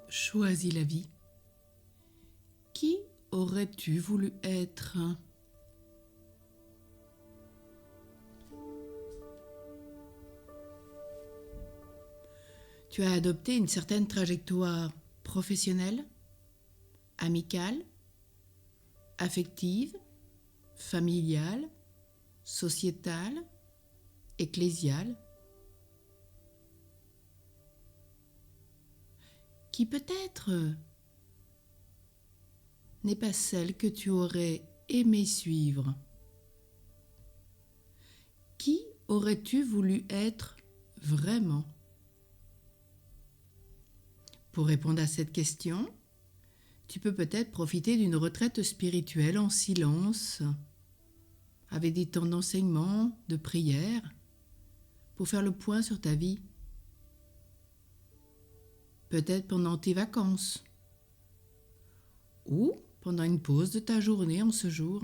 choisi la vie. Qui aurais-tu voulu être ? Tu as adopté une certaine trajectoire professionnelle, amicale, affective, familiale, sociétale, ecclésiale, qui peut-être n'est pas celle que tu aurais aimé suivre. Qui aurais-tu voulu être vraiment ? Pour répondre à cette question, tu peux peut-être profiter d'une retraite spirituelle en silence, avec des temps d'enseignement, de prière, pour faire le point sur ta vie. Peut-être pendant tes vacances, ou pendant une pause de ta journée en ce jour.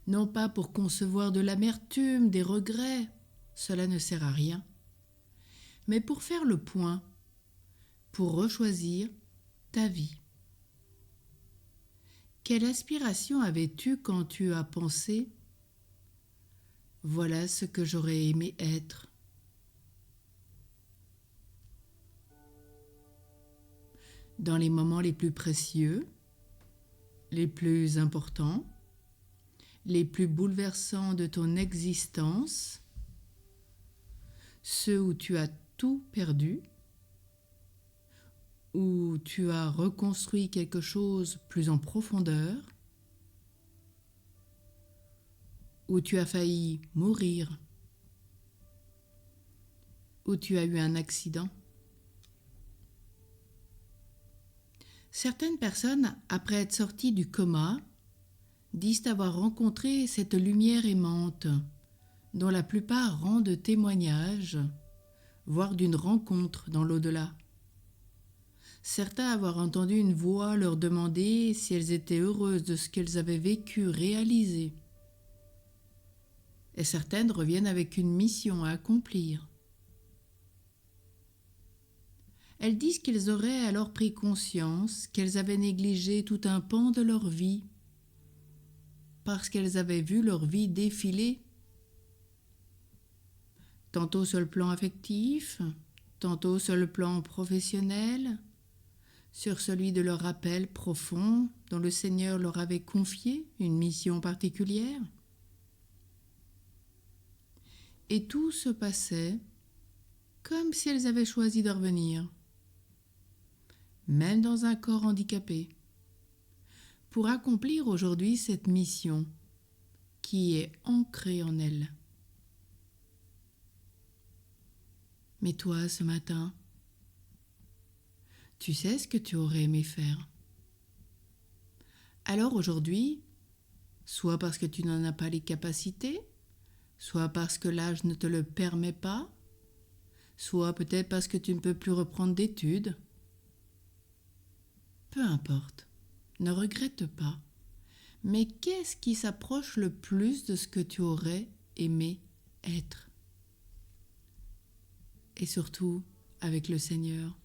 Non pas pour concevoir de l'amertume, des regrets, cela ne sert à rien, mais pour faire le point, pour rechoisir ta vie. Quelle aspiration avais-tu quand tu as pensé « Voilà ce que j'aurais aimé être » ? Dans les moments les plus précieux, les plus importants, les plus bouleversants de ton existence, ceux où tu as tout perdu, où tu as reconstruit quelque chose plus en profondeur, où tu as failli mourir, où tu as eu un accident. Certaines personnes, après être sorties du coma, disent avoir rencontré cette lumière aimante, dont la plupart rendent témoignage, voire d'une rencontre dans l'au-delà. Certains avoir entendu une voix leur demander si elles étaient heureuses de ce qu'elles avaient vécu, réalisé. Et certaines reviennent avec une mission à accomplir. Elles disent qu'elles auraient alors pris conscience qu'elles avaient négligé tout un pan de leur vie, parce qu'elles avaient vu leur vie défiler, tantôt sur le plan affectif, tantôt sur le plan professionnel, sur celui de leur appel profond dont le Seigneur leur avait confié une mission particulière. Et tout se passait comme si elles avaient choisi de revenir, même dans un corps handicapé, pour accomplir aujourd'hui cette mission qui est ancrée en elles. Mais toi, ce matin, tu sais ce que tu aurais aimé faire. Alors aujourd'hui, soit parce que tu n'en as pas les capacités, soit parce que l'âge ne te le permet pas, soit peut-être parce que tu ne peux plus reprendre d'études. Peu importe, ne regrette pas. Mais qu'est-ce qui s'approche le plus de ce que tu aurais aimé être ? Et surtout, avec le Seigneur,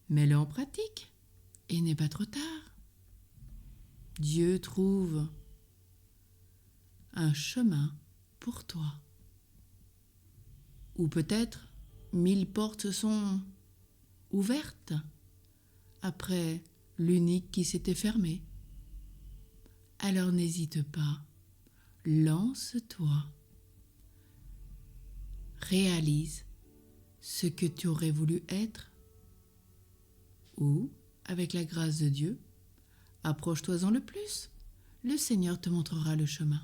mets-le en pratique et n'est pas trop tard. Dieu trouve un chemin pour toi. Ou peut-être 1000 portes sont ouvertes après l'unique qui s'était fermée. Alors n'hésite pas, lance-toi, réalise ce que tu aurais voulu être ou, avec la grâce de Dieu, approche-toi-en le plus. Le Seigneur te montrera le chemin.